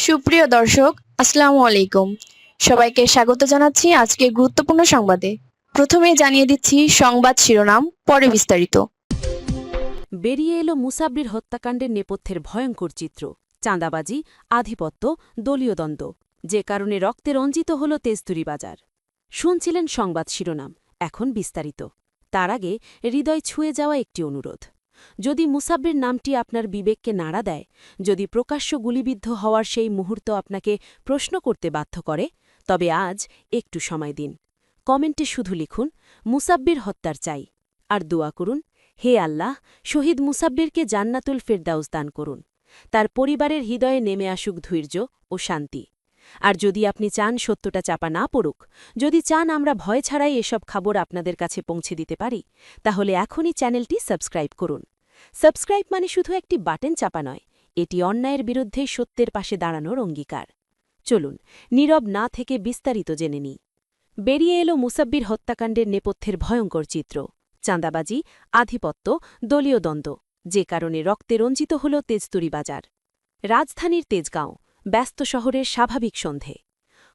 সুপ্রিয় দর্শক, আসসালামু আলাইকুম। সবাইকে স্বাগত জানাচ্ছি আজকে গুরুত্বপূর্ণ সংবাদে। প্রথমেই জানিয়ে দিচ্ছি সংবাদ শিরোনাম, পরে বিস্তারিত। বেরিয়ে এলো মুসাব্বির হত্যাকাণ্ডের নেপথ্যের ভয়ঙ্কর চিত্র। চাঁদাবাজি, আধিপত্য, দলীয় দ্বন্দ্ব, যে কারণে রক্তে রঞ্জিত হল তেজতুরি বাজার। শুনছিলেন সংবাদ শিরোনাম, এখন বিস্তারিত। তার আগে হৃদয় ছুঁয়ে যাওয়া একটি অনুরোধ। যদি মুসাব্বির নামটি আপনার বিবেককে নাড়া দেয়, যদি প্রকাশ্য গুলিবিদ্ধ হওয়ার সেই মুহূর্ত আপনাকে প্রশ্ন করতে বাধ্য করে, তবে আজ একটু সময় দিন। কমেন্টে শুধু লিখুন, মুসাব্বির হত্যার চাই, আর দোয়া করুন, হে আল্লাহ, শহীদ মুসাব্বিরকে জান্নাতুল ফেরদাউস দান করুন। তার পরিবারের হৃদয়ে নেমে আসুক ধৈর্য ও শান্তি। আর যদি আপনি চান সত্যটা চাপা না পড়ুক, যদি চান আমরা ভয় ছাড়াই এসব খবর আপনাদের কাছে পৌঁছে দিতে পারি, তাহলে এখনই চ্যানেলটি সাবস্ক্রাইব করুন। সাবস্ক্রাইব মানে শুধু একটি বাটন চাপা নয়, এটি অন্যায়ের বিরুদ্ধে সত্যের পাশে দাঁড়ানোর অঙ্গীকার। চলুন নীরব না থেকে বিস্তারিত জেনে নিই। বেরিয়ে এলো মুসাব্বির হত্যাকাণ্ডের নেপথ্যের ভয়ঙ্কর চিত্র। চাঁদাবাজি, আধিপত্য, দলীয় দ্বন্দ্ব, যে কারণে রক্তে রঞ্জিত হল তেজতুরি বাজার। রাজধানীর তেজগাঁও, ব্যস্ত শহরের স্বাভাবিক সন্ধে।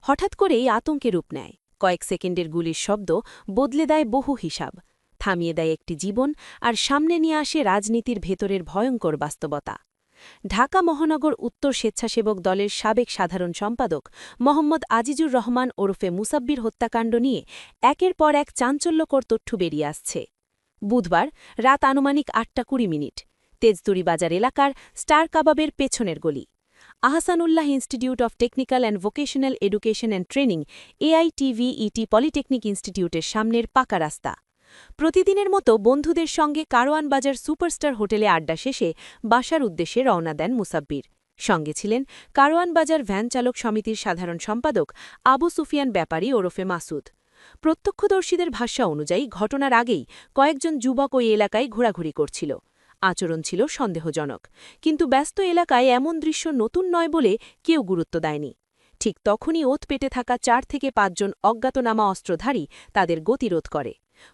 হঠাৎ করেই আতঙ্কে রূপ নেয়। কয়েক সেকেন্ডের গুলির শব্দ বদলে দেয় বহু হিসাব, থামিয়ে দেয় একটি জীবন, আর সামনে নিয়ে আসে রাজনীতির ভেতরের ভয়ঙ্কর বাস্তবতা। ঢাকা মহানগর উত্তর স্বেচ্ছাসেবক দলের সাবেক সাধারণ সম্পাদক মোহাম্মদ আজিজুর রহমান ওরফে মুসাব্বির হত্যাকাণ্ড নিয়ে একের পর এক চাঞ্চল্যকর তথ্য বেরিয়ে আসছে। বুধবার রাত আনুমানিক ৮:২০, তেজতুরি বাজার এলাকার স্টার কাবাবের পেছনের গলি, Ahsanullah institute of technical and vocational education and training AITVET polytechnic ইনস্টিটিউটের সামনের পাকা রাস্তা। প্রতিদিনের মতো বন্ধুদের সঙ্গে কারওয়ান বাজার সুপারস্টার হোটেলে আড্ডা শেষে বাসার উদ্দেশ্যে রওনা দেন মুসাব্বির। সঙ্গে ছিলেন কারওয়ান বাজার ভ্যান চালক সমিতির সাধারণ সম্পাদক আবু সুফিয়ান ব্যাপারী ওরফে মাসুদ। প্রত্যক্ষদর্শীদের ভাষ্য অনুযায়ী ঘটনার আগেই কয়েকজন যুবক ওই এলাকায় ঘোরাঘুরি করছিল। আচরণ ছিল সন্দেহজনক, কিন্তু ব্যস্ত এলাকায় এমন দৃশ্য নতুন নয় বলে কেউ গুরুত্ব দেয়নি। ঠিক তখনই ওত পেটে থাকা ৪ থেকে ৫ জন অজ্ঞাতনামা অস্ত্রধারী তাদের গতিরোধ করে।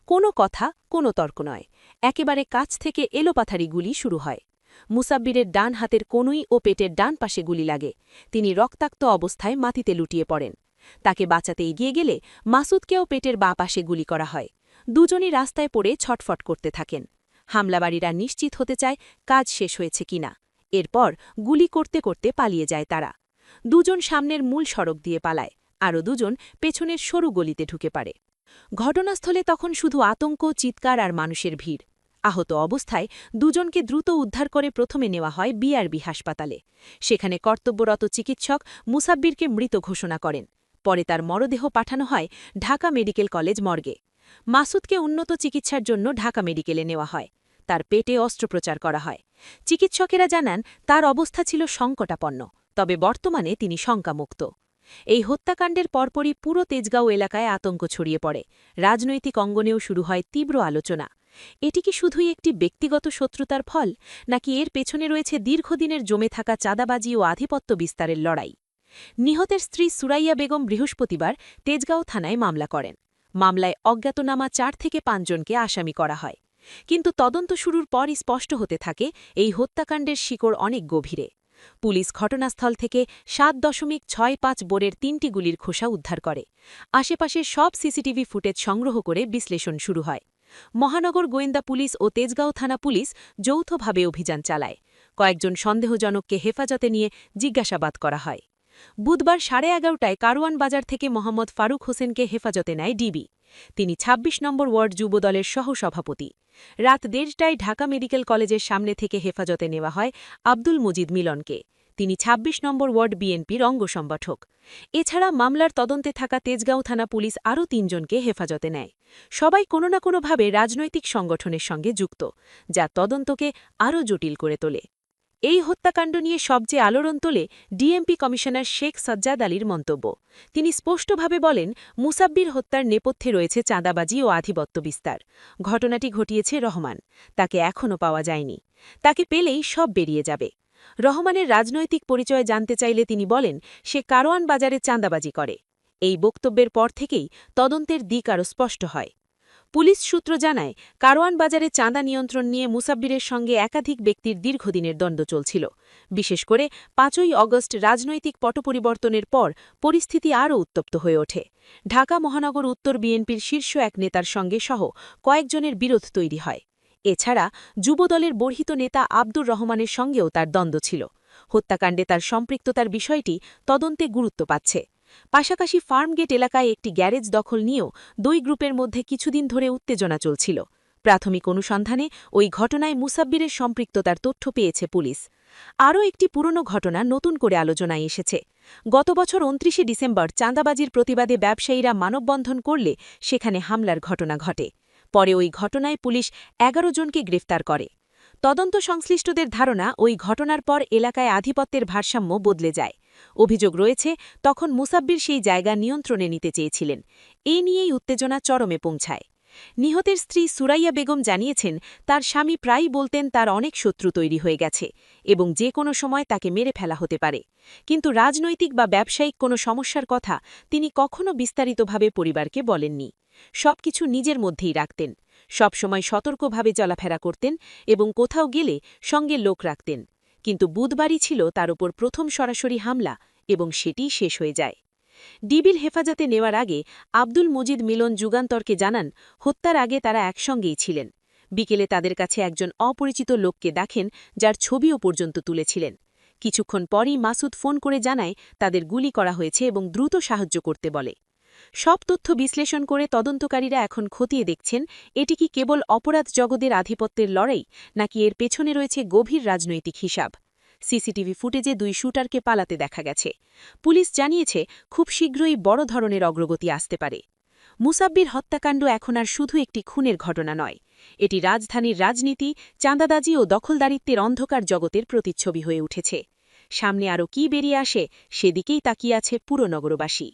কোনো কথা, কোনো তর্ক নয়, একেবারে কাছ থেকে এলোপাথারি গুলি শুরু হয়। মুসাব্বিরের ডান হাতের কনুই ও পেটের ডান পাশে গুলি লাগে। তিনি রক্তাক্ত অবস্থায় মাটিতে লুটিয়ে পড়েন। তাকে বাঁচাতে এগিয়ে গেলে মাসুদকেও পেটের বাঁ পাশে গুলি করা হয়। দুজনই রাস্তায় পড়ে ছটফট করতে থাকেন। হামলাবাড়িরা নিশ্চিত হতে চায় কাজ শেষ হয়েছে কিনা। এরপর গুলি করতে করতে পালিয়ে যায় তারা। দুজন সামনের মূল সড়ক দিয়ে পালায়, আরও দুজন পেছনের সরু গলিতে ঢুকে পারে। ঘটনাস্থলে তখন শুধু আতঙ্ক, চিৎকার আর মানুষের ভিড়। আহত অবস্থায় দুজনকে দ্রুত উদ্ধার করে প্রথমে নেওয়া হয় বিআরবি হাসপাতালে। সেখানে কর্তব্যরত চিকিৎসক মুসাব্বিরকে মৃত ঘোষণা করেন। পরে তার মরদেহ পাঠানো হয় ঢাকা মেডিকেল কলেজ মর্গে। মাসুদকে উন্নত চিকিৎসার জন্য ঢাকা মেডিকেলে নেওয়া হয়। তার পেটে অস্ত্রোপচার করা হয়। চিকিৎসকেরা জানান তার অবস্থা ছিল সংকটাপন্ন, তবে বর্তমানে তিনি শঙ্কামুক্ত। এই হত্যাকাণ্ডের পরপরই পুরো তেজগাঁও এলাকায় আতঙ্ক ছড়িয়ে পড়ে। রাজনৈতিক অঙ্গনেও শুরু হয় তীব্র আলোচনা। এটি কি শুধুই একটি ব্যক্তিগত শত্রুতার ফল, নাকি এর পেছনে রয়েছে দীর্ঘদিনের জমে থাকা চাঁদাবাজি ও আধিপত্য বিস্তারের লড়াই? নিহতের স্ত্রী সুরাইয়া বেগম বৃহস্পতিবার তেজগাঁও থানায় মামলা করেন। মামলায় অজ্ঞাতনামা ৪ থেকে ৫ জনকে আসামি করা হয়। কিন্তু তদন্ত শুরুর পরই স্পষ্ট হতে থাকে এই হত্যাকাণ্ডের শিকড় অনেক গভীরে। পুলিশ ঘটনাস্থল থেকে ৭.৬৫ বোরের ৩টি গুলির খোসা উদ্ধার করে। আশেপাশের সব সিসিটিভি ফুটেজ সংগ্রহ করে বিশ্লেষণ শুরু হয়। মহানগর গোয়েন্দা পুলিশ ও তেজগাঁও থানা পুলিশ যৌথভাবে অভিযান চালায়। কয়েকজন সন্দেহজনককে হেফাজতে নিয়ে জিজ্ঞাসাবাদ করা হয়। বুধবার 11:30টায় কারওয়ান বাজার থেকে মোহাম্মদ ফারুক হোসেনকে হেফাজতে নেয় ডিবি। তিনি ২৬ নম্বর ওয়ার্ড যুবদলের সহসভাপতি। রাত ১:৩০টায় ঢাকা মেডিকেল কলেজের সামনে থেকে হেফাজতে নেওয়া হয় আব্দুল মজিদ মিলনকে। তিনি ২৬ নম্বর ওয়ার্ড বিএনপির অঙ্গ সংগঠক। এছাড়া মামলার তদন্তে থাকা তেজগাঁও থানা পুলিশ আরও ৩ জনকে হেফাজতে নেয়। সবাই কোনো না কোনোভাবে রাজনৈতিক সংগঠনের সঙ্গে যুক্ত, যা তদন্তকে আরও জটিল করে তোলে। এই হত্যাকাণ্ড নিয়ে সবচেয়ে আলোড়ন তোলে ডিএমপি কমিশনার শেখ সাজ্জাদ আলীর মন্তব্য। তিনি স্পষ্টভাবে বলেন, মুসাব্বির হত্যার নেপথ্যে রয়েছে চাঁদাবাজি ও আধিপত্য বিস্তার। ঘটনাটি ঘটিয়েছে রহমান, তাকে এখনও পাওয়া যায়নি। তাকে পেলেই সব বেরিয়ে যাবে। রহমানের রাজনৈতিক পরিচয় জানতে চাইলে তিনি বলেন, সে কারওয়ান বাজারে চাঁদাবাজি করে। এই বক্তব্যের পর থেকেই তদন্তের দিক আরও স্পষ্ট হয়। পুলিশ সূত্র জানায়, কারওয়ান বাজারে চাঁদা নিয়ন্ত্রণ নিয়ে মুসাব্বিরের সঙ্গে একাধিক ব্যক্তির দীর্ঘদিনের দ্বন্দ্ব চলছিল। বিশেষ করে ৫ই অগস্ট রাজনৈতিক পটপরিবর্তনের পর পরিস্থিতি আরও উত্তপ্ত হয়ে ওঠে। ঢাকা মহানগর উত্তর বিএনপির শীর্ষ এক নেতার সঙ্গে সহ কয়েকজনের বিরোধ তৈরি হয়। এছাড়া যুবদলের বর্হিত নেতা আব্দুর রহমানের সঙ্গেও তার দ্বন্দ্ব ছিল। হত্যাকাণ্ডে তার সম্পৃক্ততার বিষয়টি তদন্তে গুরুত্ব পাচ্ছে। পাশাপাশি ফার্মগেট এলাকায় একটি গ্যারেজ দখল নিয়েও দুই গ্রুপের মধ্যে কিছুদিন ধরে উত্তেজনা চলছিল। প্রাথমিক অনুসন্ধানে ওই ঘটনায় মুসাব্বিরের সম্পৃক্ততার তথ্য পেয়েছে পুলিশ। আরও একটি পুরনো ঘটনা নতুন করে আলোচনায় এসেছে। গত বছর ২৯শে ডিসেম্বর চাঁদাবাজির প্রতিবাদে ব্যবসায়ীরা মানববন্ধন করলে সেখানে হামলার ঘটনা ঘটে। পরে ওই ঘটনায় পুলিশ ১১ জনকে গ্রেফতার করে। তদন্ত সংশ্লিষ্টদের ধারণা, ওই ঘটনার পর এলাকায় আধিপত্যের ভারসাম্য বদলে যায়। অভিযোগ রয়েছে, তখন মুসাব্বির সেই জায়গা নিয়ন্ত্রণে নিতে চেয়েছিলেন। এ নিয়েই উত্তেজনা চরমে পৌঁছায়। নিহতের স্ত্রী সুরাইয়া বেগম জানিয়েছেন, তার স্বামী প্রায়ই বলতেন তার অনেক শত্রু তৈরি হয়ে গেছে এবং যে কোনো সময় তাকে মেরে ফেলা হতে পারে। কিন্তু রাজনৈতিক বা ব্যবসায়িক কোনো সমস্যার কথা তিনি কখনো বিস্তারিতভাবে পরিবারকে বলেননি। সবকিছু নিজের মধ্যেই রাখতেন। সবসময় সতর্কভাবে চলাফেরা করতেন এবং কোথাও গেলে সঙ্গে লোক রাখতেন। কিন্তু বুধবারই ছিল তার ওপর প্রথম সরাসরি হামলা এবং সেটিই শেষ হয়ে যায়। ডিবির হেফাজতে নেওয়ার আগে আব্দুল মজিদ মিলন যুগান্তরকে জানান, হত্যার আগে তারা একসঙ্গেই ছিলেন। বিকেলে তাদের কাছে একজন অপরিচিত লোককে দেখেন, যার ছবিও পর্যন্ত তুলেছিলেন। কিছুক্ষণ পরই মাসুদ ফোন করে জানায় তাদের গুলি করা হয়েছে এবং দ্রুত সাহায্য করতে বলে। সব তথ্য বিশ্লেষণ করে তদন্তকারীরা এখন খতিয়ে দেখছেন, এটি কি কেবল অপরাধ জগতের আধিপত্যের লড়াই, নাকি এর পেছনে রয়েছে গভীর রাজনৈতিক হিসাব। সিসিটিভি ফুটেজে দুই শুটারকে পালাতে দেখা গেছে। পুলিশ জানিয়েছে, খুব শীঘ্রই বড় ধরনের অগ্রগতি আসতে পারে। মুসাব্বির হত্যাকাণ্ড এখন আর শুধু একটি খুনের ঘটনা নয়, এটি রাজধানীর রাজনীতি, চাঁদাবাজি ও দখলদারিত্বের অন্ধকার জগতের প্রতিচ্ছবি হয়ে উঠেছে। সামনে আরও কী বেরিয়ে আসে, সেদিকেই তাকিয়ে আছে পুরো নগরবাসী।